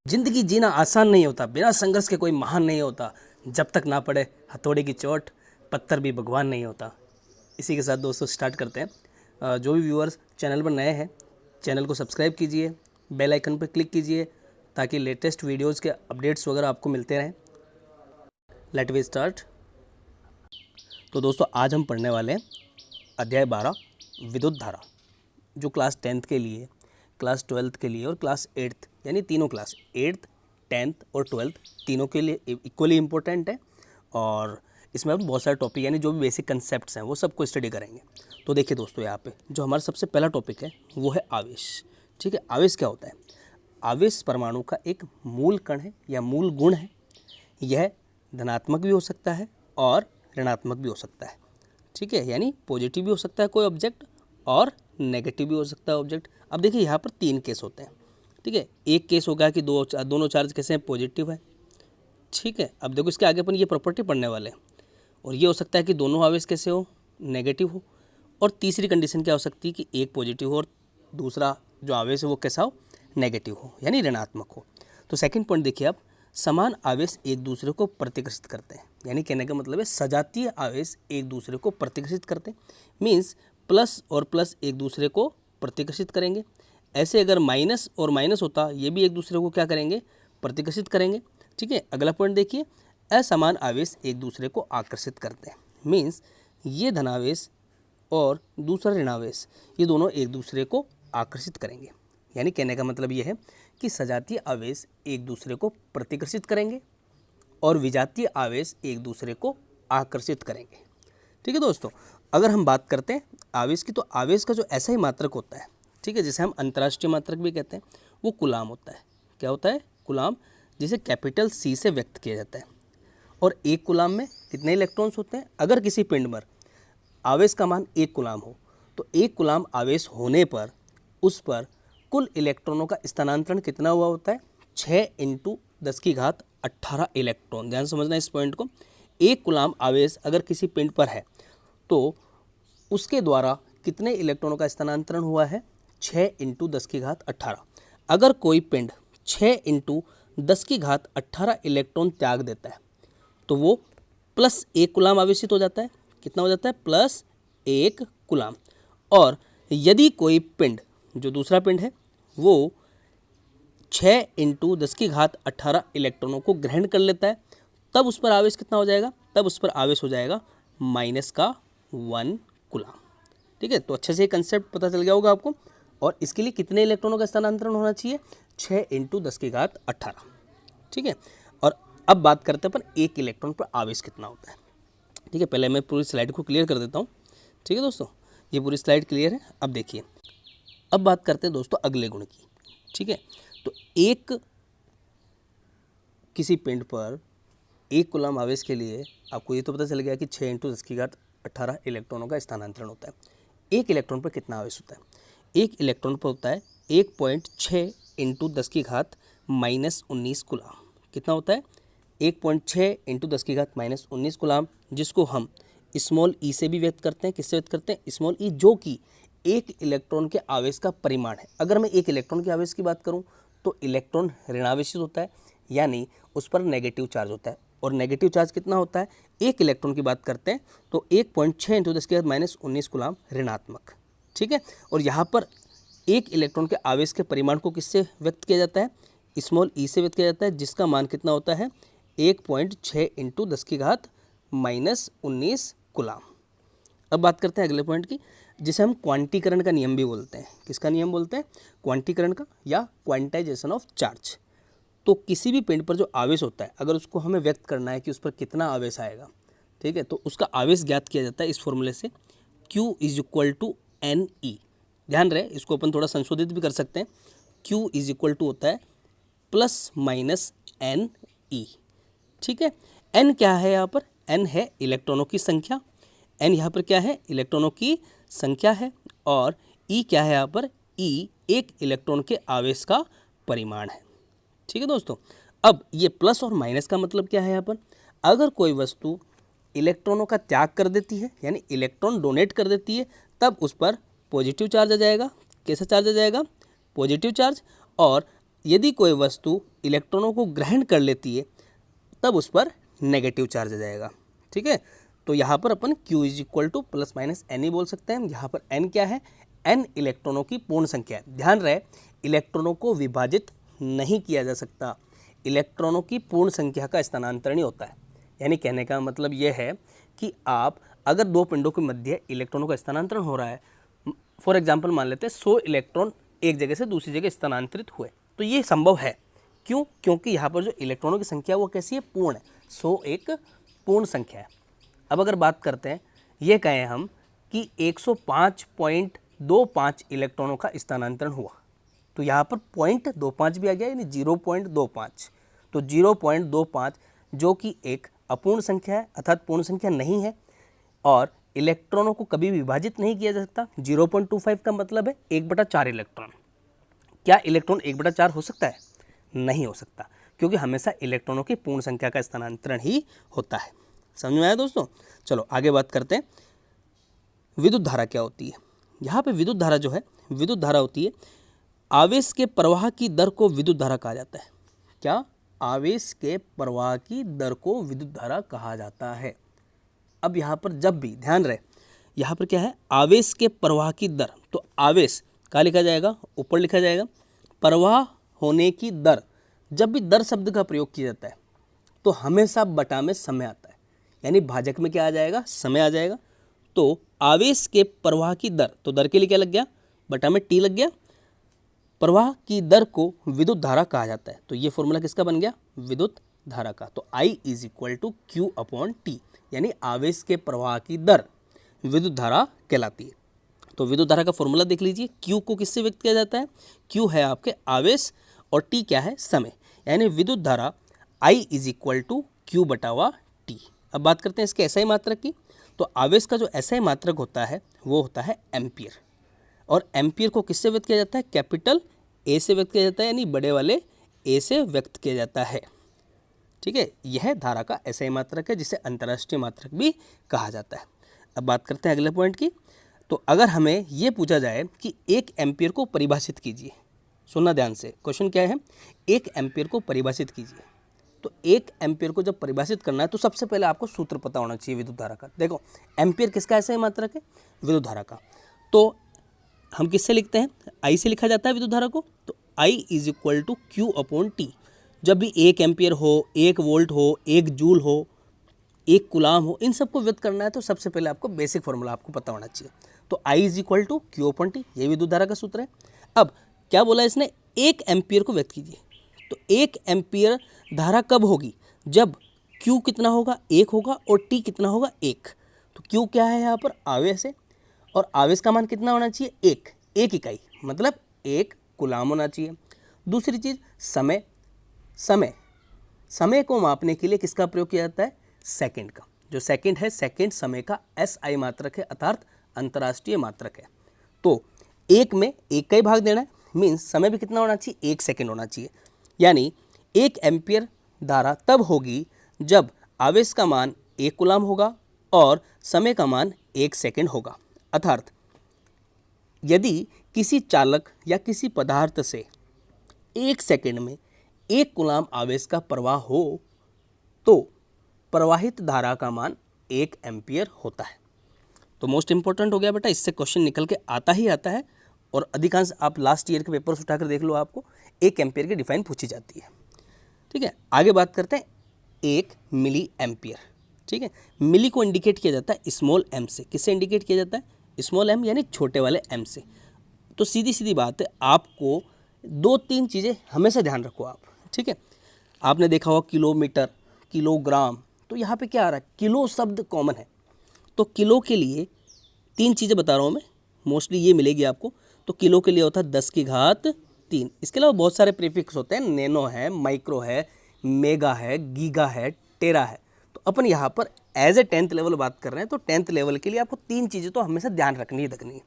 जिंदगी जीना आसान नहीं होता, बिना संघर्ष के कोई महान नहीं होता। जब तक ना पड़े हथौड़े की चोट, पत्थर भी भगवान नहीं होता। इसी के साथ दोस्तों स्टार्ट करते हैं। जो भी व्यूअर्स चैनल पर नए हैं, चैनल को सब्सक्राइब कीजिए, बेल आइकन पर क्लिक कीजिए ताकि लेटेस्ट वीडियोस के अपडेट्स वगैरह आपको मिलते रहें। Let we start. तो दोस्तों आज हम पढ़ने वाले हैं अध्याय 12 विद्युत धारा, जो क्लास 10th के लिए, क्लास 12th के लिए और क्लास 8th यानी तीनों क्लास 8th, 10th और 12th तीनों के लिए इक्वली इम्पोर्टेंट है। और इसमें हम बहुत सारे टॉपिक यानी जो भी बेसिक कंसेप्ट्स हैं वो सबको स्टडी करेंगे। तो देखिए दोस्तों, यहाँ पे जो हमारा सबसे पहला टॉपिक है वो है आवेश। ठीक है, आवेश क्या होता है? आवेश परमाणु का एक मूल कण है या मूल गुण है। यह धनात्मक भी हो सकता है और ऋणात्मक भी हो सकता है। ठीक है, यानी पॉजिटिव भी हो सकता है कोई ऑब्जेक्ट और नेगेटिव भी हो सकता है ऑब्जेक्ट। अब देखिए यहाँ पर 3 केस होते हैं। ठीक है, एक केस होगा कि दोनों चार्ज कैसे हैं, पॉजिटिव है। ठीक है, अब देखो इसके आगे अपन ये प्रॉपर्टी पढ़ने वाले हैं। और ये हो सकता है कि दोनों आवेश कैसे हो, नेगेटिव हो। और तीसरी कंडीशन क्या हो सकती है कि एक पॉजिटिव हो और दूसरा जो आवेश है वो कैसा हो, नेगेटिव हो यानी ऋणात्मक हो। तो सेकंड पॉइंट देखिए आप, समान आवेश एक दूसरे को प्रतिकर्षित करते हैं। यानी कहने का मतलब है सजातीय आवेश एक दूसरे को प्रतिकर्षित करते हैं। मीन्स प्लस और प्लस एक दूसरे को प्रतिकर्षित करेंगे। ऐसे अगर माइनस और माइनस होता, ये भी एक दूसरे को क्या करेंगे, प्रतिकर्षित करेंगे। ठीक है, अगला पॉइंट देखिए, असमान आवेश एक दूसरे को आकर्षित करते हैं। मीन्स ये धनावेश और दूसरा ऋणावेश, ये दोनों एक दूसरे को आकर्षित करेंगे। यानी कहने का मतलब ये है कि सजातीय आवेश एक दूसरे को प्रतिकर्षित करेंगे और विजातीय आवेश एक दूसरे को आकर्षित करेंगे। ठीक है दोस्तों, अगर हम बात करते हैं आवेश की, तो आवेश का जो ऐसा ही मात्रक होता है, ठीक है, जिसे हम अंतर्राष्ट्रीय मात्रक भी कहते हैं, वो कूलाम होता है। क्या होता है? कूलाम, जिसे कैपिटल C से व्यक्त किया जाता है। और एक कूलाम में कितने इलेक्ट्रॉन्स होते हैं? अगर किसी पिंड पर आवेश का मान 1 कूलाम हो तो 1 कूलाम आवेश होने पर उस पर कुल इलेक्ट्रॉनों का स्थानांतरण कितना हुआ होता है? 6 × 10⁸ इलेक्ट्रॉन। ध्यान समझना इस पॉइंट को। 1 कूलाम आवेश अगर किसी पिंड पर है तो उसके द्वारा कितने इलेक्ट्रॉनों का स्थानांतरण हुआ है? 6 × 10⁸। अगर कोई पिंड 6 × 10⁸ इलेक्ट्रॉन त्याग देता है तो वो प्लस 1 कूलाम आवेशित हो जाता है। कितना हो जाता है? Plus 1 coulomb. और यदि कोई पिंड, जो दूसरा पिंड है, वो 6 × 10⁸ इलेक्ट्रॉनों को ग्रहण कर लेता है, तब उस पर आवेश कितना हो जाएगा? तब उस पर आवेश हो जाएगा -1 कूलाम। ठीक है, तो अच्छे से कंसेप्ट पता चल गया होगा आपको। और इसके लिए कितने इलेक्ट्रॉनों का स्थानांतरण होना चाहिए? 6 × 10⁸। ठीक है, और अब बात करते हैं अपन एक इलेक्ट्रॉन पर आवेश कितना होता है। ठीक है, पहले मैं पूरी स्लाइड को क्लियर कर देता हूँ। ठीक है दोस्तों, ये पूरी स्लाइड क्लियर है। अब देखिए, अब बात करते हैं दोस्तों अगले गुण की। ठीक है, तो एक किसी पिंड पर 1 कूलाम आवेश के लिए आपको ये तो पता चल गया कि 6 × 10⁸ इलेक्ट्रॉनों का स्थानांतरण होता है। एक इलेक्ट्रॉन पर कितना आवेश होता है? एक इलेक्ट्रॉन पर होता है 1.6 × 10⁻19 कूलाम। कितना होता है? 1.6 × 10⁻19 कूलाम, जिसको हम स्मॉल ई से भी व्यक्त करते हैं। किससे व्यक्त करते हैं? स्मॉल ई, जो कि एक इलेक्ट्रॉन के आवेश का परिमाण है। अगर मैं एक इलेक्ट्रॉन के आवेश की बात करूं तो इलेक्ट्रॉन ऋणावेशित होता है, यानी उस पर नेगेटिव चार्ज होता है। और नेगेटिव चार्ज कितना होता है? एक इलेक्ट्रॉन की बात करते हैं तो 1.6 × 10⁻19 कूलाम ऋणात्मक। ठीक है, और यहाँ पर एक इलेक्ट्रॉन के आवेश के परिमाण को किससे व्यक्त किया जाता है? स्मॉल ई से व्यक्त किया जाता है, जिसका मान कितना होता है? 1.6 × 10⁻19 कूलाम। अब बात करते हैं अगले पॉइंट की, जिसे हम क्वांटीकरण का नियम भी बोलते हैं। किसका नियम बोलते हैं? क्वांटीकरण का, या क्वांटाइजेशन ऑफ चार्ज। तो किसी भी पिंड पर जो आवेश होता है, अगर उसको हमें व्यक्त करना है कि उस पर कितना आवेश आएगा, ठीक है, तो उसका आवेश ज्ञात किया जाता है इस फॉर्मूले से, Q = NE। ध्यान रहे, इसको अपन थोड़ा संशोधित भी कर सकते हैं। Q = होता है ±NE। ठीक है, N क्या है यहाँ पर? N है इलेक्ट्रॉनों की संख्या। N यहाँ पर क्या है? इलेक्ट्रॉनों की संख्या है। और E क्या है यहाँ पर? E एक इलेक्ट्रॉन के आवेश का परिमाण है। ठीक है दोस्तों, अब ये प्लस और माइनस का मतलब क्या है यहाँ पर? अगर कोई वस्तु इलेक्ट्रॉनों का त्याग कर देती है, यानी इलेक्ट्रॉन डोनेट कर देती है, तब उस पर पॉजिटिव चार्ज आ जाएगा। कैसा चार्ज आ जाएगा? Positive charge. और यदि कोई वस्तु इलेक्ट्रॉनों को ग्रहण कर लेती है तब उस पर नेगेटिव चार्ज आ जाएगा। ठीक है, तो यहाँ पर अपन Q is equal to plus minus n ही बोल सकते हैं। यहाँ पर n क्या है, n इलेक्ट्रॉनों की पूर्ण संख्या है। ध्यान रहे, इलेक्ट्रॉनों को विभाजित नहीं किया जा सकता, इलेक्ट्रॉनों की पूर्ण संख्या का स्थानांतरण ही होता है। यानी कहने का मतलब यह है कि आप अगर दो पिंडों के मध्य इलेक्ट्रॉनों का स्थानांतरण हो रहा है, फॉर एग्जाम्पल मान लेते हैं 100 इलेक्ट्रॉन एक जगह से दूसरी जगह स्थानांतरित हुए, तो ये संभव है। क्यों? क्योंकि यहाँ पर जो इलेक्ट्रॉनों की संख्या वो कैसी है, पूर्ण है। 100 एक पूर्ण संख्या है। अब अगर बात करते हैं, ये कहें हम कि 105.25 इलेक्ट्रॉनों का स्थानांतरण हुआ, तो यहाँ पर 0.25 भी आ गया, यानी 0.25। तो 0.25 जो कि एक अपूर्ण संख्या है, अर्थात पूर्ण संख्या नहीं है, और इलेक्ट्रॉनों को कभी विभाजित नहीं किया जा सकता। 0.25 का मतलब है 1/4 इलेक्ट्रॉन। क्या इलेक्ट्रॉन 1/4 हो सकता है? नहीं हो सकता, क्योंकि हमेशा इलेक्ट्रॉनों की पूर्ण संख्या का स्थानांतरण ही होता है। समझ में आया दोस्तों? चलो आगे बात करते हैं, विद्युत धारा क्या होती है। यहाँ पे विद्युत धारा जो है, विद्युत धारा होती है आवेश के प्रवाह की दर को विद्युत धारा कहा जाता है। क्या? आवेश के प्रवाह की दर को विद्युत धारा कहा जाता है। अब यहाँ पर जब भी ध्यान रहे, यहाँ पर क्या है, आवेश के प्रवाह की दर, तो आवेश क्या लिखा जाएगा, ऊपर लिखा जाएगा, प्रवाह होने की दर। जब भी दर शब्द का प्रयोग किया जाता है तो हमेशा बटा में समय आता है, यानी भाजक में क्या आ जाएगा, समय आ जाएगा। तो आवेश के प्रवाह की दर, तो दर के लिए क्या लग गया, बटा में टी लग गया। प्रवाह की दर को विद्युत धारा कहा जाता है। तो ये फॉर्मूला किसका बन गया, विद्युत धारा का। तो I is equal to Q upon T, यानी आवेश के प्रवाह की दर विद्युत धारा कहलाती है। तो विद्युत धारा का फॉर्मूला देख लीजिए, Q को किससे व्यक्त किया जाता है, Q है आपके आवेश और T क्या है, समय, यानी विद्युत धारा I is equal to q बटावा टी। अब बात करते हैं इसके SI मात्रक की। तो आवेश का जो SI मात्रक होता है वो होता है एम्पियर, और एम्पियर को किससे व्यक्त किया जाता है, कैपिटल A से व्यक्त किया जाता है, यानी बड़े वाले A से व्यक्त किया जाता है। ठीक है, यह धारा का SI मात्रक है, जिसे अंतर्राष्ट्रीय मात्रक भी कहा जाता है। अब बात करते हैं अगले पॉइंट की। तो अगर हमें ये पूछा जाए कि 1 एम्पियर को परिभाषित कीजिए, सुनना ध्यान से, क्वेश्चन क्या है, 1 एम्पियर को परिभाषित कीजिए। तो 1 एम्पियर को जब परिभाषित करना है तो सबसे पहले आपको सूत्र पता होना चाहिए विद्युत धारा का। देखो, एम्पियर किसका SI मात्रक है, विद्युत धारा का। तो हम किससे लिखते हैं, I से लिखा जाता है विद्युत धारा को। तो I is equal to Q upon T. जब भी 1 एम्पियर हो, 1 वोल्ट हो, 1 जूल हो, 1 कुलाम हो, इन सबको व्यक्त करना है तो सबसे पहले आपको बेसिक फॉर्मूला आपको पता होना चाहिए। तो I is equal to Q upon T, ये विद्युत धारा का सूत्र है। अब क्या बोला इसने, 1 एम्पियर को व्यक्त कीजिए। तो 1 एम्पियर धारा कब होगी, जब Q कितना होगा, 1 होगा, और T कितना होगा, 1। तो Q क्या है यहाँ पर, आवेश है, और आवेश का मान कितना होना चाहिए, 1 इकाई, मतलब 1 कुलाम होना चाहिए। दूसरी चीज़ समय, समय को मापने के लिए किसका प्रयोग किया जाता है, सेकंड का। जो सेकंड है, सेकंड समय का SI मात्रक है, अर्थात अंतर्राष्ट्रीय मात्रक है। तो 1 में 1 का ही भाग देना है, मीन्स समय भी कितना होना चाहिए, 1 सेकंड होना चाहिए। यानी 1 एम्पियर धारा तब होगी जब आवेश का मान 1 कुलाम होगा और समय का मान 1 सेकंड होगा। अर्थात यदि किसी चालक या किसी पदार्थ से 1 सेकंड में 1 कुलाम आवेश का प्रवाह हो तो प्रवाहित धारा का मान 1 एम्पियर होता है। तो मोस्ट इंपॉर्टेंट हो गया बेटा, इससे क्वेश्चन निकल के आता ही आता है, और अधिकांश आप लास्ट ईयर के पेपर्स उठाकर देख लो, आपको 1 एम्पियर की डिफाइन पूछी जाती है। ठीक है, आगे बात करते हैं 1 मिली एम्पियर। ठीक है, मिली को इंडिकेट किया जाता है स्मॉल m से। किससे इंडिकेट किया जाता है, स्मॉल m, यानी छोटे वाले m से। तो सीधी सीधी बात है, आपको 2-3 चीज़ें हमेशा ध्यान रखो आप। ठीक है, आपने देखा होगा किलोमीटर, किलोग्राम, तो यहाँ पे क्या आ रहा है, किलो शब्द कॉमन है। तो किलो के लिए 3 चीज़ें बता रहा हूँ मैं, मोस्टली ये मिलेगी आपको। तो किलो के लिए होता है 10⁻3। इसके अलावा बहुत सारे प्रीफिक्स होते हैं, नैनो है, माइक्रो है, मेगा है, गीगा है, टेरा है। तो अपन यहाँ पर एज ए 10th लेवल बात कर रहे हैं, तो 10th लेवल के लिए आपको 3 चीज़ें तो हमेशा ध्यान रखनी ही रखनी है।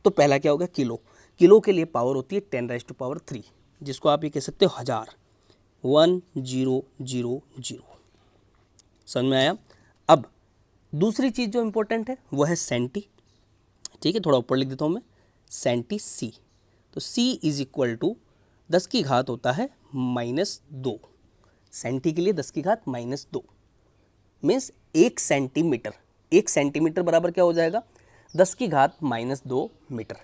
तो पहला क्या होगा, किलो। किलो के लिए पावर होती है 10⁻3, जिसको आप ये कह सकते हो 1000, 1000। समझ में आया। अब दूसरी चीज़ जो इंपॉर्टेंट है वो है सेंटी। ठीक है, थोड़ा ऊपर लिख देता हूँ मैं, सेंटी C। तो C इज इक्वल टू 10 की घात होता है -2। सेंटी के लिए 10 की घात -2 मीन्स 1 सेंटीमीटर। 1 सेंटीमीटर बराबर क्या हो जाएगा? 10 की घात -2 मीटर।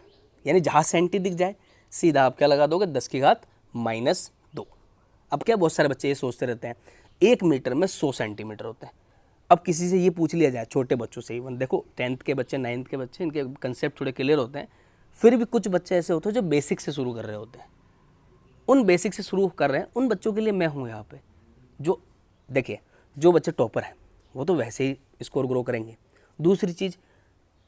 यानी जहाँ सेंटी दिख जाए सीधा आप क्या लगा दोगे? 10 की घात -2। अब क्या बहुत सारे बच्चे ये सोचते रहते हैं 1 मीटर में 100 सेंटीमीटर होते हैं। अब किसी से ये पूछ लिया जाए, छोटे बच्चों से, इवन देखो 10th के बच्चे, 9th के बच्चे, इनके कंसेप्ट थोड़े क्लियर होते हैं, फिर भी कुछ बच्चे ऐसे होते हैं जो बेसिक से शुरू कर रहे होते हैं। उन बेसिक से शुरू कर रहे हैं उन बच्चों के लिए मैं हूँ यहाँ पे। जो देखिए, जो बच्चे टॉपर हैं वो तो वैसे ही स्कोर ग्रो करेंगे। दूसरी चीज़,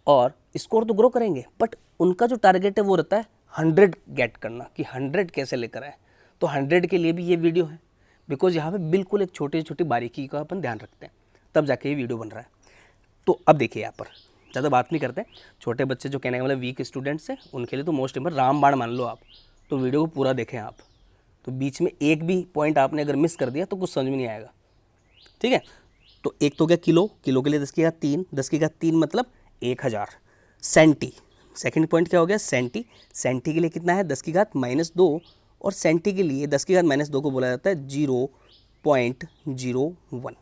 और स्कोर तो ग्रो करेंगे बट उनका जो टारगेट है वो रहता है 100 गेट करना, कि 100 कैसे लेकर आए। तो 100 के लिए भी ये वीडियो है, बिकॉज यहाँ पे बिल्कुल एक छोटी छोटी बारीकी का अपन ध्यान रखते हैं, तब जाके ये वीडियो बन रहा है। तो अब देखिए, यहाँ पर ज़्यादा बात नहीं करते। छोटे बच्चे जो कहने का मतलब वीक स्टूडेंट्स हैं उनके लिए तो मोस्ट इम्पोर्टेंट रामबाण मान लो आप, तो वीडियो को पूरा देखें आप। तो बीच में एक भी पॉइंट आपने अगर मिस कर दिया तो कुछ समझ में नहीं आएगा, ठीक है। तो एक तो क्या, किलो, किलो के लिए 10 की घात 3, 10 की घात 3 मतलब 1000। सेंटी, सेकंड पॉइंट क्या हो गया? सेंटी। सेंटी के लिए कितना है? 10 की घात -2, और सेंटी के लिए 10 की घात -2 को बोला जाता है 0.01।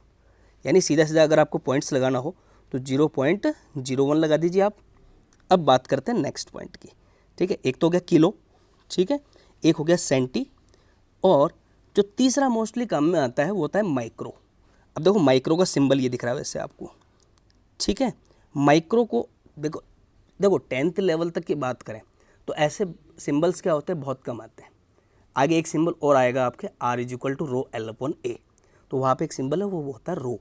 यानी सीधा सीधा अगर आपको पॉइंट्स लगाना हो तो 0.01 लगा दीजिए आप। अब बात करते हैं नेक्स्ट पॉइंट की, ठीक है। एक तो हो गया किलो, ठीक है, एक हो गया सेंटी, और जो तीसरा मोस्टली काम में आता है वो होता है माइक्रो। अब देखो माइक्रो का सिंबल ये दिख रहा है वैसे आपको, ठीक है। माइक्रो को देखो, 10th लेवल तक की बात करें तो ऐसे सिंबल्स क्या होते हैं, बहुत कम आते हैं। आगे एक सिंबल और आएगा आपके R=ρL/A, तो वहाँ पे एक सिंबल है वो होता है रो,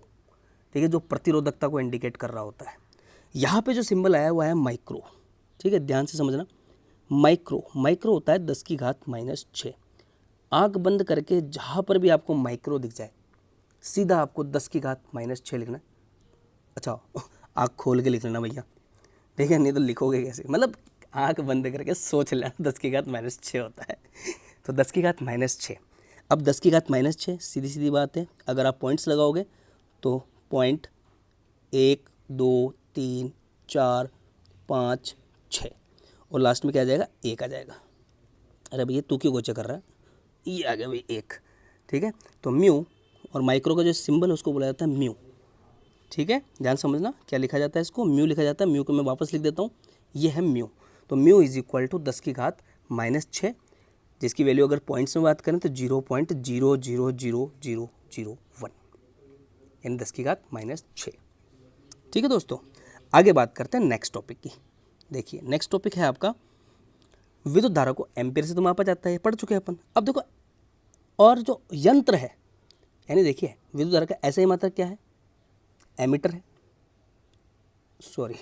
ठीक है, जो प्रतिरोधकता को इंडिकेट कर रहा होता है। यहाँ पे जो सिंबल आया वो है माइक्रो, ठीक है, ध्यान से समझना। माइक्रो होता है 10 की घात -6। आँख बंद करके जहाँ पर भी आपको माइक्रो दिख जाए सीधा आपको 10 की घात -6 लिखना है। अच्छा, आँख खोल के लिख लेना भैया, ठीक है, नहीं तो लिखोगे कैसे? मतलब आँख बंद करके सोच लेना 10 की घात -6 होता है। तो 10 की घात -6। अब 10 की घात -6 सीधी सीधी बात है, अगर आप पॉइंट्स लगाओगे तो पॉइंट 1 2 3 4 5 6, और लास्ट में क्या आ जाएगा? 1 आ जाएगा। अरे भैया तू क्यों गोचा कर रहा है? ये आ गया भाई 1, ठीक है। तो म्यू और माइक्रो का जो सिंबल है उसको बोला जाता है म्यू, ठीक है। ध्यान समझना क्या लिखा जाता है, इसको म्यू लिखा जाता है। म्यू को मैं वापस लिख देता हूँ, ये है म्यू। तो म्यू = 10 की घात -6, जिसकी वैल्यू अगर पॉइंट्स में बात करें तो 0.0000001, यानी 10 की घात -6, ठीक है दोस्तों। आगे बात करते हैं नेक्स्ट टॉपिक की। देखिए नेक्स्ट टॉपिक है आपका विद्युत धारा को एम्पीयर से तो मापा जाता है, पढ़ चुके हैं अपन। अब देखो, और जो यंत्र है, यानी देखिए विद्युत धारा का ऐसा ही मात्रक क्या है? एमीटर है, सॉरी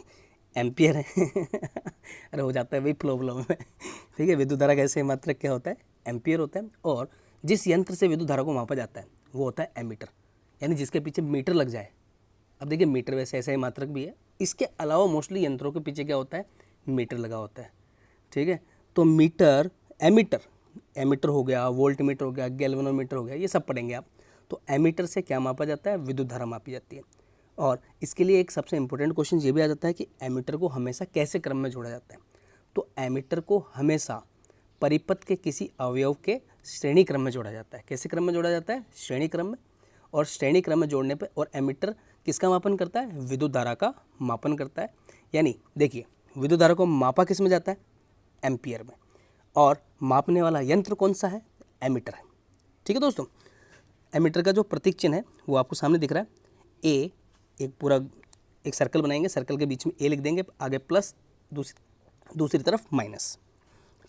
एम्पियर है। अरे हो जाता है भाई फ्लो में, ठीक है। विद्युत धारा का ऐसे मात्रक क्या होता है? एम्पियर होता है। और जिस यंत्र से विद्युत धारा को मापा जाता है वो होता है एमीटर, यानी जिसके पीछे मीटर लग जाए। अब देखिए मीटर वैसे ऐसा ही मात्रक भी है, इसके अलावा मोस्टली यंत्रों के पीछे क्या होता है? मीटर लगा होता है, ठीक है। तो मीटर, एमीटर हो गया, वोल्ट मीटर हो गया, गैल्वेनोमीटर हो गया, ये सब पढ़ेंगे आप। तो एमीटर से क्या मापा जाता है? विद्युत धारा मापी जाती है। और इसके लिए एक सबसे इंपॉर्टेंट क्वेश्चन ये भी आ जाता है कि एमीटर को हमेशा कैसे क्रम में जोड़ा जाता है? तो एमीटर को हमेशा परिपथ के किसी अवयव के श्रेणी क्रम में जोड़ा जाता है। कैसे क्रम में जोड़ा जाता है? श्रेणी क्रम में। और श्रेणी क्रम में जोड़ने पे, और एमीटर किसका मापन करता है? विद्युत धारा का मापन करता है। यानी देखिए विद्युत धारा को मापा किस में जाता है? एम्पियर में। और मापने वाला यंत्र कौन सा है? एमीटर है, ठीक है दोस्तों। एमीटर का जो प्रतीक चिन्ह है वो आपको सामने दिख रहा है। ए, एक पूरा एक सर्कल बनाएंगे, सर्कल के बीच में ए लिख देंगे, आगे प्लस, दूसरी तरफ माइनस,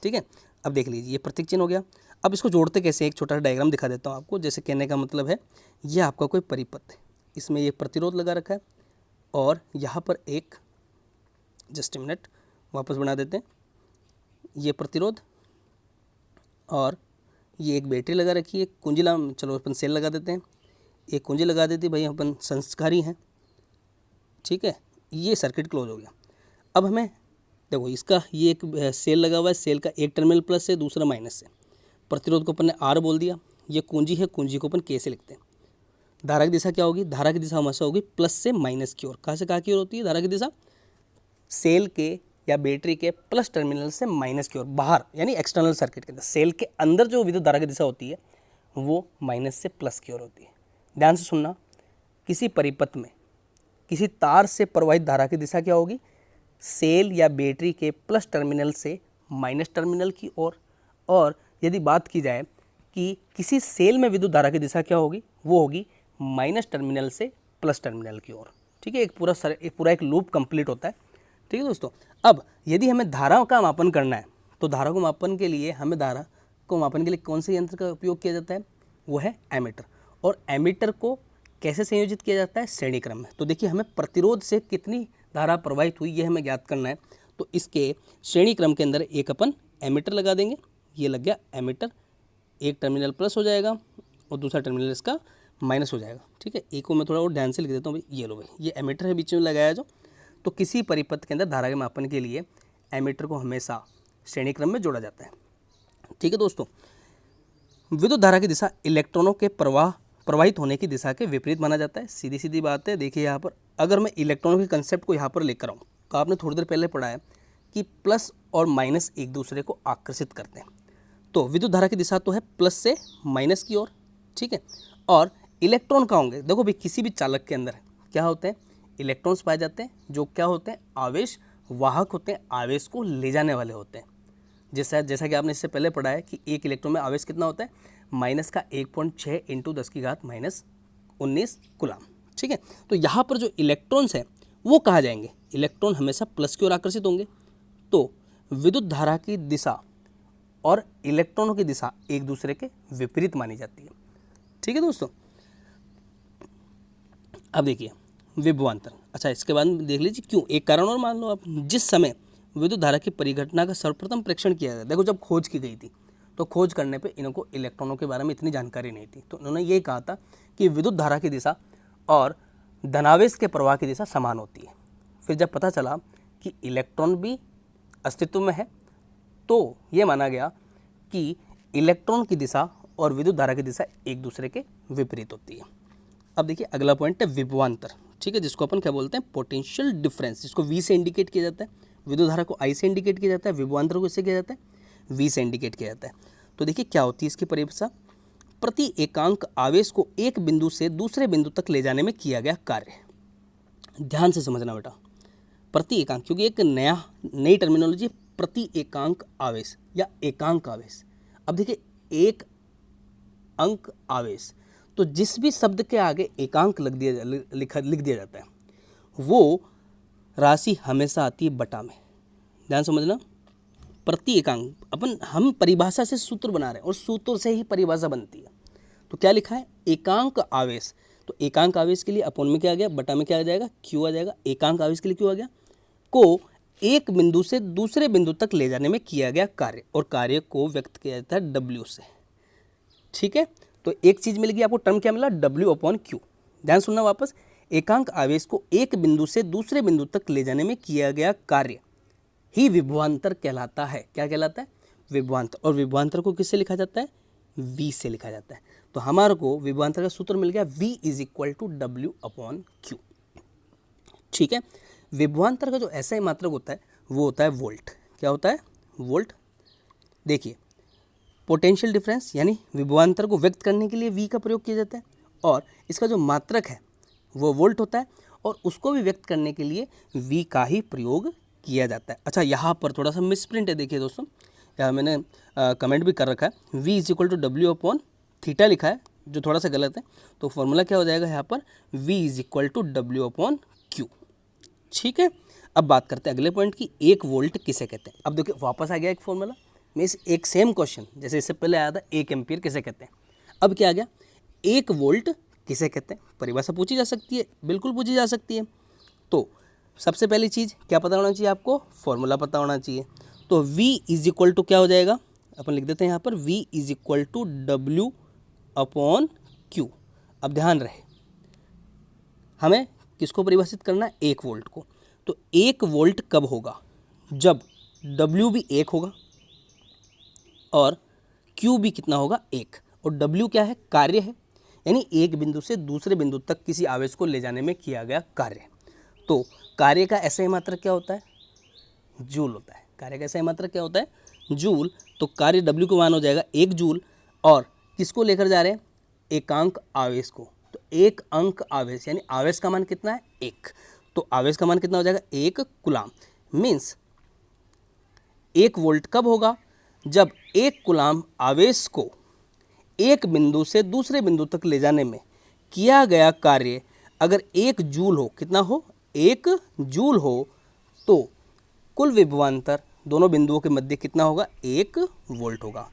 ठीक है। अब देख लीजिए ये प्रतीक चिन्ह हो गया। अब इसको जोड़ते कैसे, एक छोटा सा डायग्राम दिखा देता हूँ आपको। जैसे कहने का मतलब है ये आपका कोई परिपथ है, इसमें ये प्रतिरोध लगा रखा है, और यहाँ पर एक, जस्ट मिनट वापस बना देते हैं, ये प्रतिरोध, और ये एक बैटरी लगा रखी है, कुंजिला, चलो अपन सेल लगा देते हैं, एक कुंजी लगा देती भाई, अपन संस्कारी हैं, ठीक है। ये सर्किट क्लोज हो गया। अब हमें देखो इसका ये एक सेल लगा हुआ है, सेल का एक टर्मिनल प्लस है, दूसरा माइनस है। प्रतिरोध को अपन ने आर बोल दिया, ये कुंजी है, कुंजी को अपन के से लिखते हैं। धारा की दिशा क्या होगी? धारा की दिशा हमेशा होगी प्लस से माइनस की ओर। कहाँ से कहाँ की ओर होती है धारा की दिशा? सेल के या बैटरी के प्लस टर्मिनल से माइनस की ओर बाहर, यानी एक्सटर्नल सर्किट के अंदर, सेल के अंदर जो विद्युत धारा की दिशा होती है वो माइनस से प्लस की ओर होती है। ध्यान से सुनना, किसी परिपथ में किसी तार से प्रवाहित धारा की दिशा क्या होगी? सेल या बैटरी के प्लस टर्मिनल से माइनस टर्मिनल की ओर। और यदि बात की जाए कि किसी सेल में विद्युत धारा की दिशा क्या होगी, वो होगी माइनस टर्मिनल से प्लस टर्मिनल की ओर। ठीक है, एक पूरा लूप कंप्लीट होता है। ठीक है दोस्तों, अब यदि हमें धारा का मापन करना है तो धारा को मापन के लिए हमें धारा को मापन के लिए कौन से यंत्र का उपयोग किया जाता है? वो है एमीटर। और एमीटर को कैसे संयोजित किया जाता है? श्रेणी क्रम में। तो देखिए, हमें प्रतिरोध से कितनी धारा प्रवाहित हुई ये हमें ज्ञात करना है। तो इसके श्रेणी क्रम के अंदर एक अपन एमीटर लगा देंगे। ये लग गया एमीटर, एक टर्मिनल प्लस हो जाएगा और दूसरा टर्मिनल इसका माइनस हो जाएगा। ठीक है, एक को मैं थोड़ा और ध्यान से लिख देता हूँ भाई। ये लो भाई, ये एमीटर है बीच में लगाया जो। तो किसी परिपथ के अंदर धारा के मापन के लिए एमीटर को हमेशा श्रेणी क्रम में जोड़ा जाता है। ठीक है दोस्तों, विद्युत धारा की दिशा इलेक्ट्रॉनों के प्रवाहित होने की दिशा के विपरीत माना जाता है। सीधी सीधी बात है। देखिए यहाँ पर अगर मैं इलेक्ट्रॉनों के कंसेप्ट को यहाँ पर लेकर आऊँ तो आपने थोड़ी देर पहले पढ़ा है कि प्लस और माइनस एक दूसरे को आकर्षित करते हैं। तो विद्युत धारा की दिशा तो है प्लस से माइनस की ओर। ठीक है, और इलेक्ट्रॉन कहाँ होंगे? देखो भाई, किसी भी चालक के अंदर क्या होते हैं? इलेक्ट्रॉन्स पाए जाते हैं, जो क्या होते हैं? आवेश वाहक होते हैं, आवेश को ले जाने वाले होते हैं। जैसा कि आपने इससे पहले पढ़ा है कि एक इलेक्ट्रॉन में आवेश कितना होता है? माइनस का 1.6 इंटू 10⁻⁻19 कूलाम। ठीक है, तो यहाँ पर जो इलेक्ट्रॉन्स हैं वो कहाँ जाएंगे? इलेक्ट्रॉन हमेशा प्लस की ओर आकर्षित होंगे। तो विद्युत धारा की दिशा और इलेक्ट्रॉनों की दिशा एक दूसरे के विपरीत मानी जाती है। ठीक है दोस्तों, अब देखिए विभवांतर। अच्छा, इसके बाद देख लीजिए क्यों। एक कारण और मान लो आप, जिस समय विद्युत धारा की परिघटना का सर्वप्रथम परीक्षण किया गया, देखो जब खोज की गई थी तो खोज करने पे इनको इलेक्ट्रॉनों के बारे में इतनी जानकारी नहीं थी। तो उन्होंने ये कहा था कि विद्युत धारा की दिशा और धनावेश के प्रवाह की दिशा समान होती है। फिर जब पता चला कि इलेक्ट्रॉन भी अस्तित्व में है तो ये माना गया कि इलेक्ट्रॉन की दिशा और विद्युत धारा की दिशा एक दूसरे के विपरीत होती है। अब देखिए अगला पॉइंट है विभवांतर। ठीक है, जिसको अपन क्या बोलते हैं? पोटेंशियल डिफरेंस, जिसको V से इंडिकेट किया जाता है। विद्युत धारा को I से इंडिकेट किया जाता है, विभवांतर को इससे किया जाता है V से इंडिकेट किया जाता है। तो देखिए क्या होती है इसकी परिभाषा? प्रति एकांक आवेश को एक बिंदु से दूसरे बिंदु तक ले जाने में किया गया कार्य। ध्यान से समझना बेटा, प्रति एकांक, क्योंकि एक नई टर्मिनोलॉजी, प्रति एकांक आवेश या एकांक आवेश। अब देखिए, एक अंक आवेश, तो जिस भी शब्द के आगे एकांक लिख दिया जाता है वो राशि हमेशा आती है बटा में। ध्यान समझना, प्रति एकांक हम परिभाषा से सूत्र बना रहे हैं और सूत्र से ही परिभाषा बनती है। तो क्या लिखा है? एकांक आवेश। तो एकांक आवेश के लिए अपोन में क्या आ गया? बटा में क्या आ जाएगा? क्यू आ जाएगा। एकांक आवेश के लिए क्यू आ गया? को एक बिंदु से दूसरे बिंदु तक ले जाने में किया गया कार्य, और कार्य को व्यक्त किया जाता है डब्ल्यू से। ठीक है, तो एक चीज मिल गई आपको, टर्म क्या मिला? W/Q। ध्यान सुनना वापस, एकांक आवेश को एक बिंदु से दूसरे बिंदु तक ले जाने में किया गया कार्य ही विभवांतर कहलाता है। क्या कहलाता है? विभवांतर। और विभवांतर को किससे लिखा जाता है? V से लिखा जाता है। तो हमारे को विभवांतर का सूत्र मिल गया V = W/Q। ठीक है, विभवांतर का जो ऐसा ही मात्रक होता है वो होता है वोल्ट। क्या होता है? वोल्ट। देखिए, पोटेंशियल डिफरेंस यानी विभवांतर को व्यक्त करने के लिए V का प्रयोग किया जाता है, और इसका जो मात्रक है वो वोल्ट होता है, और उसको भी व्यक्त करने के लिए V का ही प्रयोग किया जाता है। अच्छा, यहाँ पर थोड़ा सा मिसप्रिंट है, देखिए दोस्तों, यहाँ मैंने कमेंट भी कर रखा है, V = W/θ लिखा है, जो थोड़ा सा गलत है। तो फॉर्मूला क्या हो जाएगा यहाँ पर? V = W/Q। ठीक है, अब बात करते हैं अगले पॉइंट की, एक वोल्ट किसे कहते हैं। अब देखिए वापस आ गया एक फॉर्मूला में, एक सेम क्वेश्चन जैसे इससे पहले आया था, 1 एम्पीयर किसे कहते हैं। अब क्या आ गया? 1 वोल्ट किसे कहते हैं। परिभाषा पूछी जा सकती है, बिल्कुल पूछी जा सकती है। तो सबसे पहली चीज़ क्या पता होना चाहिए आपको? फॉर्मूला पता होना चाहिए। तो V = क्या हो जाएगा? अपन लिख देते हैं यहाँ पर V = W/Q। अब ध्यान रहे, हमें किसको परिभाषित करना है? 1 वोल्ट को। तो 1 वोल्ट कब होगा? जब W भी 1 होगा और Q भी कितना होगा? 1। और W क्या है? कार्य है, यानी एक बिंदु से दूसरे बिंदु तक किसी आवेश को ले जाने में किया गया कार्य। तो कार्य का ऐसा ही मात्रक क्या होता है? जूल होता है। कार्य का सही मात्रक क्या होता है? जूल। तो कार्य W का मान हो जाएगा 1 जूल, और किसको लेकर जा रहे हैं? एकांक आवेश को। तो एक अंक आवेश यानी आवेश का मान कितना है? 1। तो आवेश का मान कितना हो जाएगा? 1 कूलाम। मीन्स 1 वोल्ट कब होगा? जब 1 कूलाम आवेश को एक बिंदु से दूसरे बिंदु तक ले जाने में किया गया कार्य अगर 1 जूल हो, कितना हो? 1 जूल हो, तो कुल विभवांतर दोनों बिंदुओं के मध्य कितना होगा? 1 वोल्ट होगा।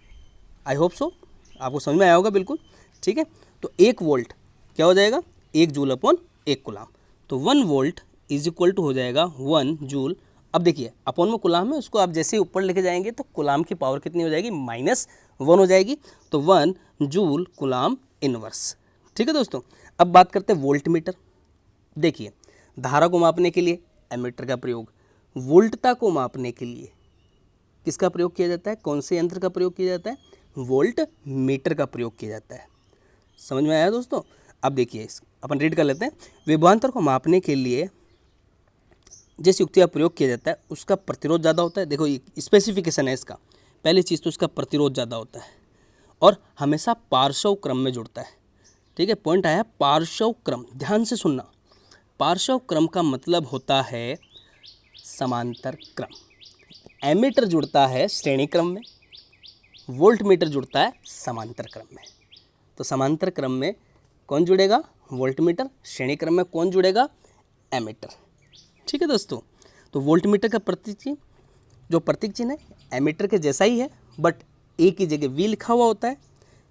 आई होप सो आपको समझ में आया होगा बिल्कुल। ठीक है, तो 1 वोल्ट क्या हो जाएगा? 1 जूल अपॉन 1 कूलाम। तो 1 वोल्ट इज इक्वल टू हो जाएगा 1 जूल। अब देखिए अपॉन में कूलाम है, उसको आप जैसे ही ऊपर लेके जाएंगे तो कूलाम की पावर कितनी हो जाएगी? -1 हो जाएगी। तो 1 जूल कूलाम इनवर्स। ठीक है दोस्तों, अब बात करते हैं वोल्ट मीटर। देखिए धारा को मापने के लिए एमीटर का प्रयोग, वोल्टता को मापने के लिए किसका प्रयोग किया जाता है? कौन से यंत्र का प्रयोग किया जाता है? वोल्ट मीटर का प्रयोग किया जाता है। समझ में आया दोस्तों? अब देखिए अपन रीड कर लेते हैं। विभवांतर को मापने के लिए जिस युक्ति का प्रयोग किया जाता है उसका प्रतिरोध ज़्यादा होता है। देखो ये स्पेसिफिकेशन है इसका। पहली चीज़ तो इसका प्रतिरोध ज़्यादा होता है और हमेशा पार्श्व क्रम में जुड़ता है। ठीक है, पॉइंट आया पार्श्व क्रम, ध्यान से सुनना। पार्श्व क्रम का मतलब होता है समांतर क्रम। एमीटर जुड़ता है श्रेणी क्रम में, वोल्ट मीटर जुड़ता है समांतर क्रम में। तो समांतर क्रम में कौन जुड़ेगा? Volt meter. श्रेणी क्रम में कौन जुड़ेगा? एमीटर। ठीक है दोस्तों, तो वोल्ट मीटर का प्रतीक चिन्ह, जो प्रतीक चिन्ह है एमीटर के जैसा ही है, बट ए की जगह वी लिखा हुआ होता है।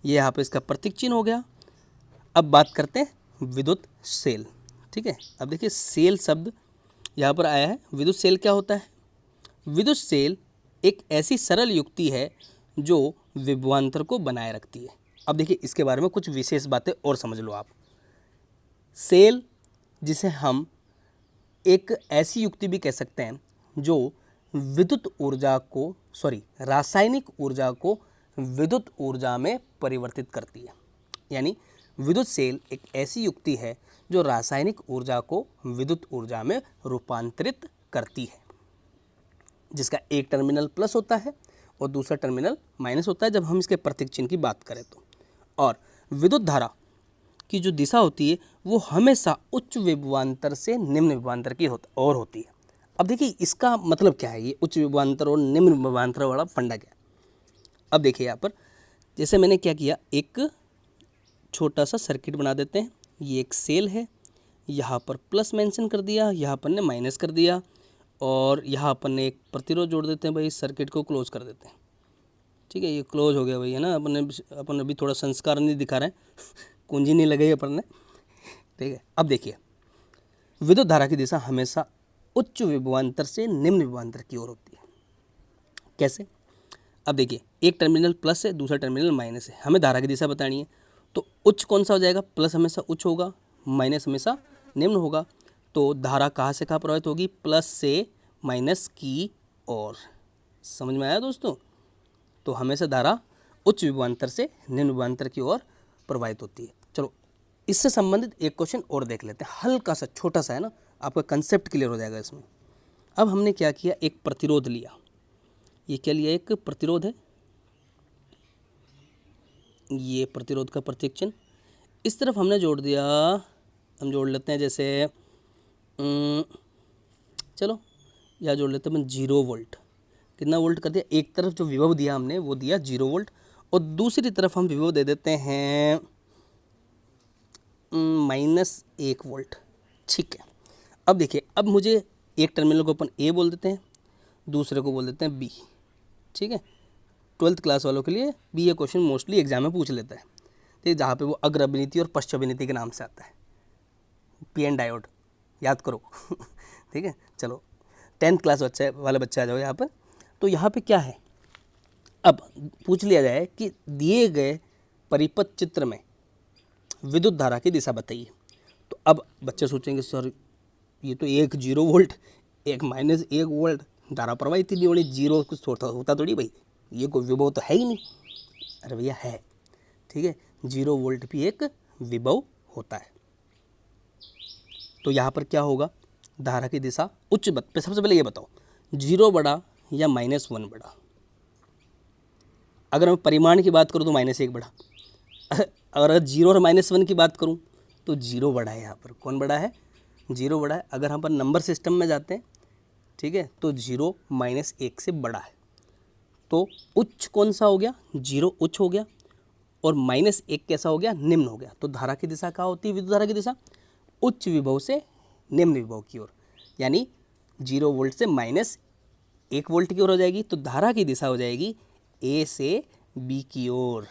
ये यहाँ पर इसका प्रतीक चिन्ह हो गया। अब बात करते हैं विद्युत सेल। ठीक है, अब देखिए सेल शब्द यहाँ पर आया है। विद्युत सेल क्या होता है? विद्युत सेल एक ऐसी सरल युक्ति है जो विभवांतर को बनाए रखती है। अब देखिए इसके बारे में कुछ विशेष बातें और समझ लो आप। सेल जिसे हम एक ऐसी युक्ति भी कह सकते हैं जो विद्युत ऊर्जा को रासायनिक ऊर्जा को विद्युत ऊर्जा में परिवर्तित करती है। यानी विद्युत सेल एक ऐसी युक्ति है जो रासायनिक ऊर्जा को विद्युत ऊर्जा में रूपांतरित करती है, जिसका एक टर्मिनल प्लस होता है और दूसरा टर्मिनल माइनस होता है जब हम इसके प्रतीक चिन्ह की बात करें तो। और विद्युत धारा की जो दिशा होती है वो हमेशा उच्च विभवांतर से निम्न विभवांतर की होती है। अब देखिए इसका मतलब क्या है, ये उच्च विभवांतर और निम्न विभवांतर वाला फंडा क्या है। अब देखिए यहाँ पर जैसे मैंने क्या किया, एक छोटा सा सर्किट बना देते हैं। ये एक सेल है, यहाँ पर प्लस मेंशन कर दिया, यहाँ पर ने माइनस कर दिया, और यहाँ अपन ने एक प्रतिरोध जोड़ देते हैं भाई। सर्किट को क्लोज कर देते हैं। ठीक है, ये क्लोज हो गया भाई, है ना। अपन अभी थोड़ा संस्कार नहीं दिखा रहे हैं कुंजी नहीं लगाई अपन ने। ठीक है, अब देखिए विद्युत धारा की दिशा हमेशा उच्च विभवांतर से निम्न विभवांतर की ओर होती है। कैसे? अब देखिए एक टर्मिनल प्लस है, दूसरा टर्मिनल माइनस है, हमें धारा की दिशा बतानी है। तो उच्च कौन सा हो जाएगा? प्लस हमेशा उच्च होगा, माइनस हमेशा निम्न होगा। तो धारा कहाँ से कहाँ प्रभावित होगी? प्लस से माइनस की ओर। समझ में आया दोस्तों? तो हमेशा धारा उच्च विभवांतर से निम्न विभवांतर की ओर प्रभावित होती है। चलो इससे संबंधित एक क्वेश्चन और देख लेते हैं, हल्का सा छोटा सा है ना, आपका कंसेप्ट क्लियर हो जाएगा इसमें। अब हमने क्या किया, एक प्रतिरोध लिया। ये क्या लिया? एक प्रतिरोध है, ये प्रतिरोध का प्रतीक चिन्ह इस तरफ हमने जोड़ दिया। हम जोड़ लेते हैं जैसे चलो यहाँ जोड़ लेते हैं 0 वोल्ट। कितना वोल्ट कर दिया? एक तरफ जो विभव दिया हमने वो दिया 0 वोल्ट, और दूसरी तरफ हम विभव दे देते हैं -1 वोल्ट। ठीक है, अब देखिए अब मुझे एक टर्मिनल को अपन ए बोल देते हैं, दूसरे को बोल देते हैं बी। ठीक है, 12th क्लास वालों के लिए भी ये क्वेश्चन मोस्टली एग्जाम में पूछ लेता है। ठीक, जहाँ पे वो अग्र अभिनीति और पश्च अभिनीति के नाम से आता है। पीएन डायोड याद करो ठीक है, चलो 10th क्लास वाले बच्चे आ जाओ यहाँ पर। तो यहाँ पे क्या है, अब पूछ लिया जाए कि दिए गए परिपथ चित्र में विद्युत धारा की दिशा बताइए। तो अब बच्चे सोचेंगे सर ये तो एक 0 वोल्ट, एक -1 वोल्ट, धारा प्रवाहित ही नहीं होनी, 0 कुछ होता थोड़ी भाई, ये कोई विभव तो है ही नहीं। अरे भैया है, ठीक है, 0 वोल्ट भी एक विभव होता है। तो यहाँ पर क्या होगा, धारा की दिशा उच्च सबसे पहले ये बताओ जीरो बड़ा या -1 बड़ा? अगर मैं परिमाण की बात करूँ तो -1 बड़ा, अगर जीरो और -1 की बात करूँ तो जीरो बड़ा है। यहाँ पर कौन बड़ा है? जीरो बड़ा है। अगर हम पर नंबर सिस्टम में जाते हैं, ठीक है, तो जीरो -1 से बड़ा है। तो उच्च कौन सा हो गया? जीरो उच्च हो गया, और -1 कैसा हो गया? निम्न हो गया। तो धारा की दिशा क्या होती है? विद्युत धारा की दिशा उच्च विभव से निम्न विभव की ओर, यानी 0 वोल्ट से -1 वोल्ट की ओर हो जाएगी। तो धारा की दिशा हो जाएगी ए से बी की ओर।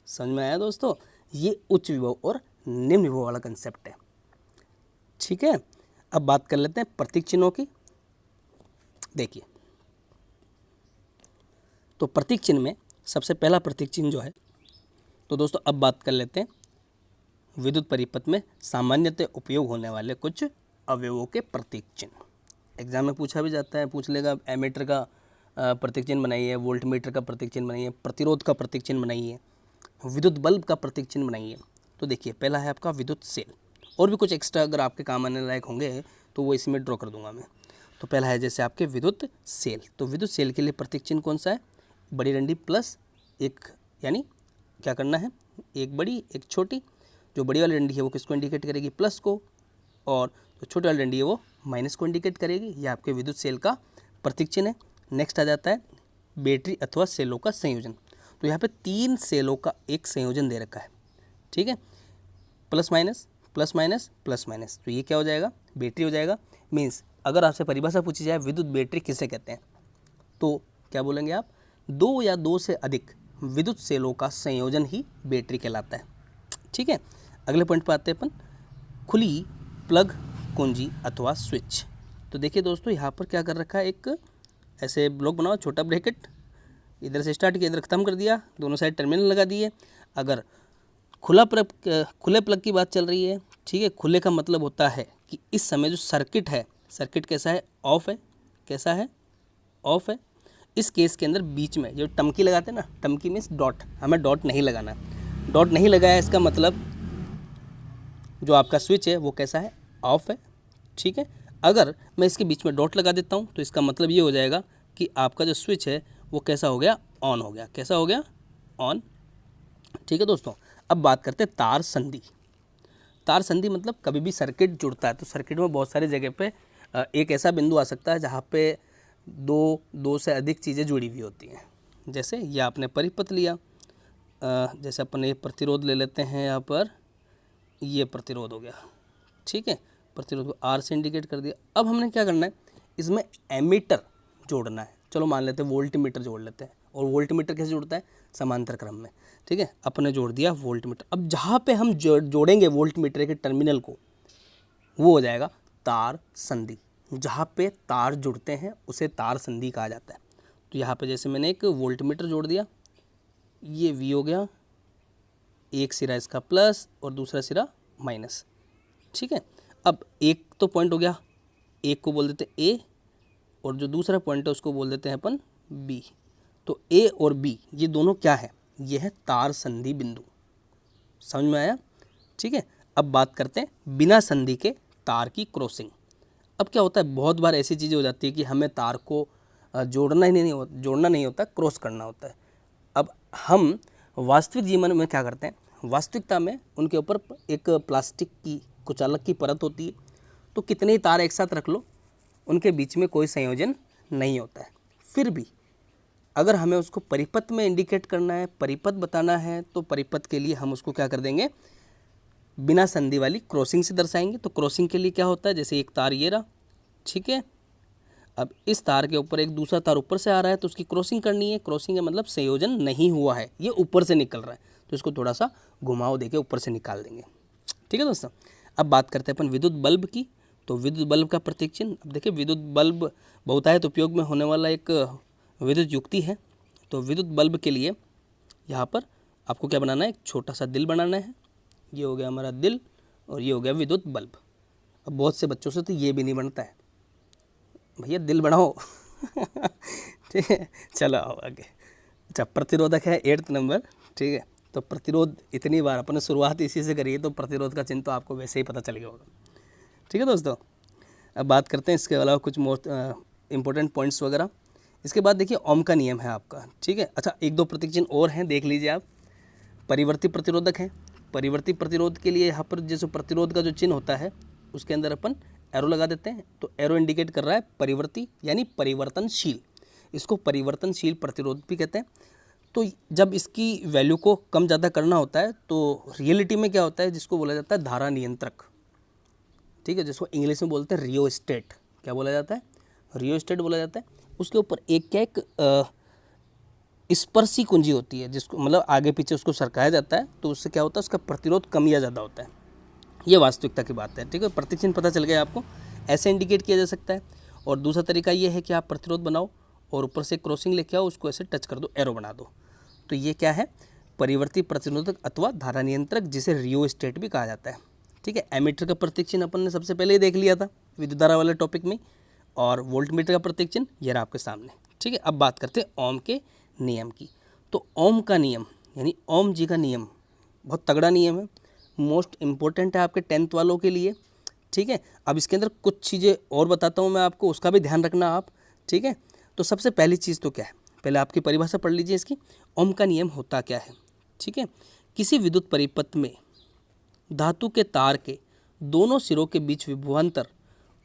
समझ में आया दोस्तों? ये उच्च विभव और निम्न विभव वाला कंसेप्ट है। ठीक है, अब बात कर लेते हैं प्रतीक चिन्हों की। देखिए, तो प्रतीक चिन्ह में सबसे पहला प्रतीक चिन्ह जो है, तो दोस्तों अब बात कर लेते हैं विद्युत परिपथ में सामान्यतः उपयोग होने वाले कुछ अवयवों के प्रतीक चिन्ह। एग्जाम में पूछा भी जाता है, पूछ लेगा एमीटर का प्रतीक चिन्ह बनाइए, वोल्ट मीटर का प्रतीक चिन्ह बनाइए, प्रतिरोध का प्रतीक चिन्ह बनाइए, विद्युत बल्ब का प्रतीक चिन्ह बनाइए। तो देखिए, पहला है आपका विद्युत सेल। और भी कुछ एक्स्ट्रा अगर आपके काम आने लायक होंगे तो वो इसमें ड्रॉ कर दूंगा मैं। तो पहला है जैसे आपके विद्युत सेल। तो विद्युत सेल के लिए प्रतीक चिन्ह कौन सा है? बड़ी डंडी प्लस एक, यानी क्या करना है? एक बड़ी एक छोटी। जो बड़ी वाली डंडी है वो किसको इंडिकेट करेगी? प्लस को, और जो छोटी वाली डंडी है वो माइनस को इंडिकेट करेगी। ये आपके विद्युत सेल का प्रतीक चिन्ह है। नेक्स्ट आ जाता है बैटरी अथवा सेलों का संयोजन। तो यहाँ पे 3 सेलों का एक संयोजन दे रखा है, ठीक है, plus minus plus minus plus minus. तो ये क्या हो जाएगा? बैटरी हो जाएगा। मीन्स अगर आपसे परिभाषा पूछी जाए विद्युत बैटरी किसे कहते हैं, तो क्या बोलेंगे आप? 2 या 2 से अधिक विद्युत सेलों का संयोजन ही बैटरी कहलाता है। ठीक है, अगले पॉइंट पर आते हैं अपन, खुली प्लग कुंजी अथवा स्विच। तो देखिए दोस्तों, यहाँ पर क्या कर रखा है, एक ऐसे ब्लॉक बनाओ, छोटा ब्रैकेट, इधर से स्टार्ट किया, इधर ख़त्म कर दिया, दोनों साइड टर्मिनल लगा दिए। अगर खुले प्लग की बात चल रही है, ठीक है, खुले का मतलब होता है कि इस समय जो सर्किट है, सर्किट कैसा है? ऑफ है। कैसा है? ऑफ है। इस केस के अंदर बीच में जो टमकी लगाते हैं ना, टमकी मीन्स डॉट, हमें डॉट नहीं लगाना। डॉट नहीं लगाया, इसका मतलब जो आपका स्विच है वो कैसा है? ऑफ है। ठीक है, अगर मैं इसके बीच में डॉट लगा देता हूँ तो इसका मतलब ये हो जाएगा कि आपका जो स्विच है वो कैसा हो गया? ऑन हो गया। कैसा हो गया? ऑन। ठीक है दोस्तों, अब बात करते हैं तार संधि। तार संधि मतलब कभी भी सर्किट जुड़ता है तो सर्किट में बहुत सारी जगह पे एक ऐसा बिंदु आ सकता है जहाँ पे दो से अधिक चीज़ें जुड़ी हुई होती हैं। जैसे ये आपने परिपथ लिया, जैसे अपन ये प्रतिरोध ले लेते हैं, यहाँ पर ये प्रतिरोध हो गया, ठीक है, प्रतिरोध को आर से इंडिकेट कर दिया। अब हमने क्या करना है, इसमें एमीटर जोड़ना है। चलो मान लेते हैं वोल्ट मीटर जोड़ लेते हैं। और वोल्ट मीटर कैसे जुड़ता है? समांतर क्रम में। ठीक है, अपने जोड़ दिया वोल्ट मीटर। अब जहाँ पे हम जोड़ेंगे वोल्ट मीटर के टर्मिनल को, वो हो जाएगा तार संधि। जहाँ पे तार जुड़ते हैं उसे तार संधि कहा जाता है। तो यहाँ पे जैसे मैंने एक वोल्ट मीटर जोड़ दिया, ये वी हो गया, एक सिरा इसका प्लस और दूसरा सिरा माइनस। ठीक है, अब एक तो पॉइंट हो गया, एक को बोल देते हैं ए, और जो दूसरा पॉइंट है उसको बोल देते हैं अपन बी। तो ए और बी ये दोनों क्या है? ये है तार संधि बिंदु। समझ में आया? ठीक है, अब बात करते हैं बिना संधि के तार की क्रॉसिंग। अब क्या होता है, बहुत बार ऐसी चीज़ें हो जाती है कि हमें तार को जोड़ना नहीं होता, क्रॉस करना होता है। अब हम वास्तविक जीवन में क्या करते हैं, वास्तविकता में उनके ऊपर एक प्लास्टिक की कुचालक की परत होती है, तो कितने ही तार एक साथ रख लो उनके बीच में कोई संयोजन नहीं होता है। फिर भी अगर हमें उसको परिपथ में इंडिकेट करना है, परिपथ बताना है, तो परिपथ के लिए हम उसको क्या कर देंगे, बिना संधि वाली क्रॉसिंग से दर्शाएंगे। तो क्रॉसिंग के लिए क्या होता है, जैसे एक तार ये रहा, ठीक है, अब इस तार के ऊपर एक दूसरा तार ऊपर से आ रहा है तो उसकी क्रॉसिंग करनी है। क्रॉसिंग का मतलब संयोजन नहीं हुआ है, ये ऊपर से निकल रहा है, तो इसको थोड़ा सा घुमाव देके ऊपर से निकाल देंगे। ठीक है दोस्तों, अब बात करते हैं अपन विद्युत बल्ब की। तो विद्युत बल्ब का प्रतीक चिन्ह, अब देखिए विद्युत बल्ब बहुतायत उपयोग में होने वाला एक विद्युत युक्ति है। तो विद्युत बल्ब के लिए यहाँ पर आपको क्या बनाना है, एक छोटा सा दिल बनाना है। ये हो गया हमारा दिल और ये हो गया विद्युत बल्ब। अब बहुत से बच्चों से तो ये भी नहीं बनता है, भैया दिल बनाओ। ठीक है, चलो आओ आगे। अच्छा, प्रतिरोधक है 8th नंबर। ठीक है, तो प्रतिरोध इतनी बार अपने शुरुआत इसी से करिए तो प्रतिरोध का चिन्ह तो आपको वैसे ही पता चल गया होगा। ठीक है दोस्तों, अब बात करते हैं इसके अलावा कुछ इंपॉर्टेंट पॉइंट्स वगैरह। इसके बाद देखिए ओम का नियम है आपका, ठीक है। अच्छा, एक दो प्रतीक चिन्ह और हैं, देख लीजिए आप। परिवर्ती प्रतिरोधक है। परिवर्ती प्रतिरोध के लिए यहाँ पर जैसे प्रतिरोध का जो चिन्ह होता है उसके अंदर अपन एरो लगा देते हैं, तो एरो इंडिकेट कर रहा है परिवर्ती यानी परिवर्तनशील। इसको परिवर्तनशील प्रतिरोध भी कहते हैं। तो जब इसकी वैल्यू को कम ज़्यादा करना होता है तो रियलिटी में क्या होता है, जिसको बोला जाता है धारा नियंत्रक, ठीक है, जिसको इंग्लिश में बोलते हैं रियोस्टेट। क्या बोला जाता है? रियोस्टेट बोला जाता है। उसके ऊपर एक स्पर्शी कुंजी होती है, जिसको मतलब आगे पीछे उसको सरकाया जाता है, तो उससे क्या होता है, उसका प्रतिरोध कम या ज़्यादा होता है। ये वास्तविकता की बात है, ठीक है। प्रतीक चिन्ह पता चल गया आपको, ऐसे इंडिकेट किया जा सकता है। और दूसरा तरीका ये है कि आप प्रतिरोध बनाओ और ऊपर से क्रॉसिंग लेके आओ, उसको ऐसे टच कर दो, एरो बना दो। तो ये क्या है? परिवर्ती प्रतिरोधक अथवा धारा नियंत्रक, जिसे रियोस्टेट भी कहा जाता है, ठीक है। एमीटर का प्रतीक चिन्ह अपन ने सबसे पहले ही देख लिया था विद्युत धारा वाले टॉपिक में, और वोल्टमीटर का प्रतीक चिन्ह ये रहा आपके सामने, ठीक है। अब बात करते हैं ओम के नियम की। तो ओम का नियम यानी ओम जी का नियम बहुत तगड़ा नियम है, मोस्ट इम्पोर्टेंट है आपके 10th वालों के लिए, ठीक है। अब इसके अंदर कुछ चीज़ें और बताता हूँ मैं आपको, उसका भी ध्यान रखना आप, ठीक है। तो सबसे पहली चीज़ तो क्या है, पहले आपकी परिभाषा पढ़ लीजिए इसकी। ओम का नियम होता क्या है, ठीक है। किसी विद्युत परिपथ में धातु के तार के दोनों सिरों के बीच विभवांतर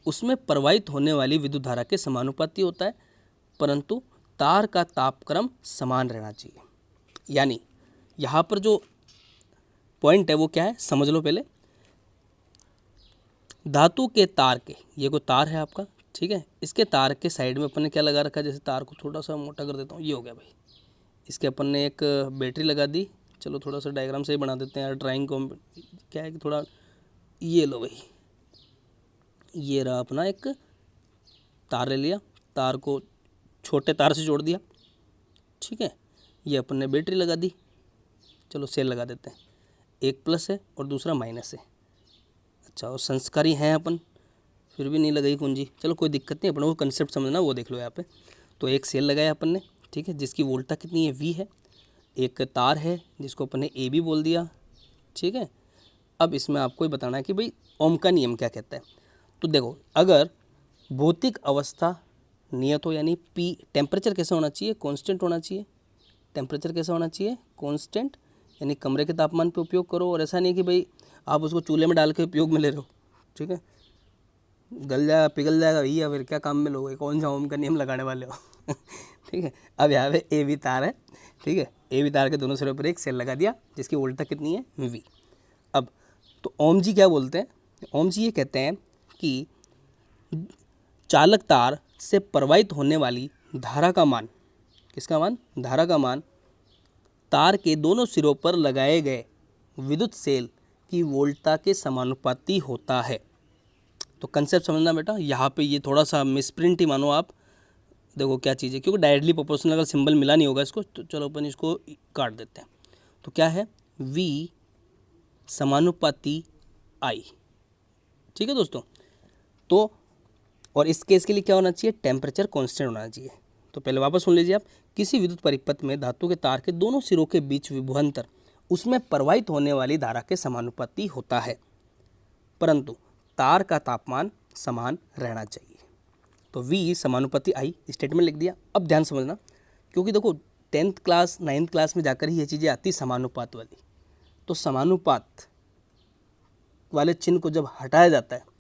उसमें प्रवाहित होने वाली विद्युत धारा के समानुपाती होता है, परंतु तार का तापक्रम समान रहना चाहिए। यानी यहाँ पर जो पॉइंट है वो क्या है, समझ लो पहले। धातु के तार के, ये कोई तार है आपका, ठीक है। इसके तार के साइड में अपन ने क्या लगा रखा है, जैसे तार को थोड़ा सा मोटा कर देता हूँ, ये हो गया भाई। इसके अपन ने एक बैटरी लगा दी, चलो थोड़ा सा डायग्राम से ही बना देते हैं यार, ड्राइंग को क्या है कि थोड़ा, ये लो भाई, ये रहा अपना एक तार ले लिया, तार को छोटे तार से जोड़ दिया, ठीक है। ये अपन ने बैटरी लगा दी, चलो सेल लगा देते हैं, एक प्लस है और दूसरा माइनस है। अच्छा, और संस्कारी हैं अपन, फिर भी नहीं लगाई कुंजी, चलो कोई दिक्कत नहीं, अपन को कंसेप्ट समझना वो देख लो यहाँ पे। तो एक सेल लगाया अपन ने, ठीक है, जिसकी वोल्टता कितनी है, V है। एक तार है जिसको अपन ने A भी बोल दिया, ठीक है। अब इसमें आपको ही बताना है कि भाई ओम का नियम क्या कहता है। तो देखो, अगर भौतिक अवस्था नियत हो, यानी P, टेम्परेचर कैसा होना चाहिए, कांस्टेंट होना चाहिए। टेम्परेचर कैसा होना चाहिए, कांस्टेंट, यानी कमरे के तापमान पे उपयोग करो। और ऐसा नहीं कि भाई आप उसको चूल्हे में डाल के उपयोग में ले रहे हो, ठीक है, गल जाएगा पिघल जाएगा भैया, फिर क्या काम में लोगे, कौन सा ओम का नियम लगाने वाले हो ठीक है। अब यहाँ पे ए बी तार है, ठीक है, ए बी तार के दोनों सिरों पर एक सेल लगा दिया जिसकी वोल्टता कितनी है, V। अब तो ओम जी क्या बोलते हैं, ओम जी ये कहते हैं कि चालक तार से प्रवाहित होने वाली धारा का मान, किसका मान, धारा का मान तार के दोनों सिरों पर लगाए गए विद्युत सेल की वोल्टता के समानुपाती होता है। तो कंसेप्ट समझना बेटा, यहाँ पे ये थोड़ा सा मिसप्रिंट ही मानो आप, देखो क्या चीज़ है, क्योंकि डायरेक्टली प्रोपोर्शनल अगर सिंबल मिला नहीं होगा इसको, तो चलो अपन इसको काट देते हैं। तो क्या है, V समानुपाती I, ठीक है दोस्तों। तो और इस केस के लिए क्या होना चाहिए, टेम्परेचर कांस्टेंट होना चाहिए। तो पहले वापस सुन लीजिए आप, किसी विद्युत परिपथ में धातु के तार के दोनों सिरों के बीच विभवांतर उसमें प्रवाहित होने वाली धारा के समानुपाती होता है, परंतु तार का तापमान समान रहना चाहिए। तो V समानुपाती I स्टेटमेंट लिख दिया। अब ध्यान समझना, क्योंकि देखो 10th क्लास 9th क्लास में जाकर ही ये चीज़ें आती समानुपात वाली। तो समानुपात वाले चिन्ह को जब हटाया जाता है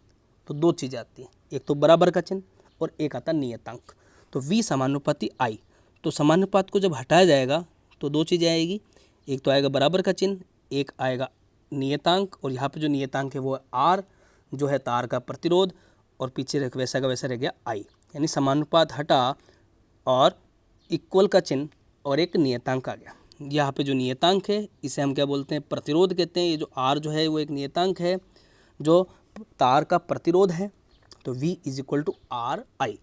तो दो चीज़ें आती हैं, एक तो बराबर का चिन्ह और एक आता नियतांक। तो V समानुपाती I, तो समानुपात को जब हटाया जाएगा तो दो चीज़ें आएगी, एक तो आएगा बराबर का चिन्ह, एक आएगा नियतांक। और यहाँ पे जो नियतांक है वो है R, जो है तार का प्रतिरोध, और पीछे वैसा का वैसा रह गया I। यानी समानुपात हटा और इक्वल का चिन्ह और एक नियतांक आ गया। यहाँ पे जो नियतांक है इसे हम क्या बोलते हैं, प्रतिरोध कहते हैं। ये जो R जो है वो एक नियतांक है जो तार का प्रतिरोध है। तो V = RI।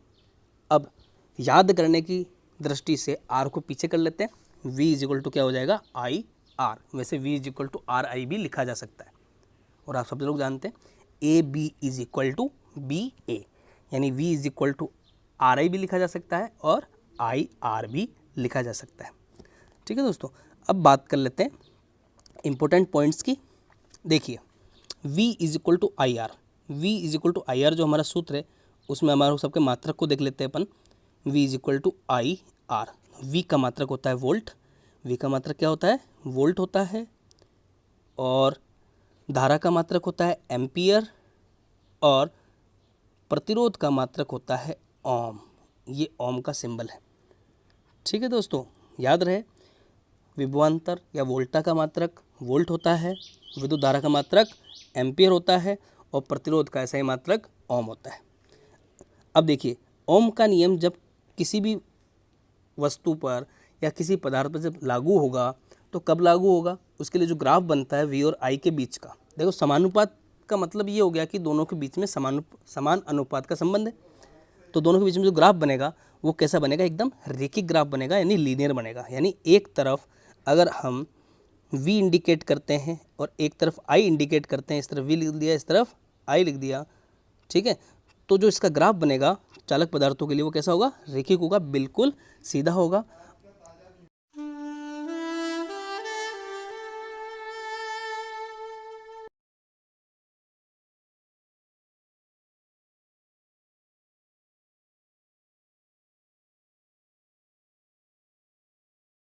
अब याद करने की दृष्टि से R को पीछे कर लेते हैं, V = क्या हो जाएगा, IR। वैसे V = RI भी लिखा जा सकता है, और आप सब लोग जानते हैं AB = BA, यानी V = RI भी लिखा जा सकता है और IR भी लिखा जा सकता है, ठीक है दोस्तों। अब बात कर लेते हैं इम्पोर्टेंट पॉइंट्स की। देखिए, V = IR, V = IR जो हमारा सूत्र है उसमें हमारे सबके मात्रक को देख लेते हैं अपन। V is equal to I R. V का मात्रक होता है वोल्ट, V का मात्रक क्या होता है, वोल्ट होता है, और धारा का मात्रक होता है एम्पियर, और प्रतिरोध का मात्रक होता है ओम। ये ओम का सिंबल है। ठीक है दोस्तों, याद रहे, विभवांतर या वोल्टा का मात्रक वोल्ट होता है, विद्युत धारा का मात्रक एम्पियर होता है, और प्रतिरोध का ऐसा ही मात्रक ओम होता है। अब देखिए, ओम का नियम जब किसी भी वस्तु पर या किसी पदार्थ पर जब लागू होगा तो कब लागू होगा, उसके लिए जो ग्राफ बनता है V और I के बीच का, देखो समानुपात का मतलब ये हो गया कि दोनों के बीच में समान अनुपात का संबंध है। तो दोनों के बीच में जो ग्राफ बनेगा वो कैसा बनेगा, एकदम रेखिक ग्राफ बनेगा, यानी लीनियर बनेगा। यानी एक तरफ अगर हम V इंडिकेट करते हैं और एक तरफ I इंडिकेट करते हैं, इस तरफ V लिख दिया, इस तरफ I लिख दिया, ठीक है, तो जो इसका ग्राफ बनेगा चालक पदार्थों के लिए वो कैसा होगा, रेखिक होगा, बिल्कुल सीधा होगा।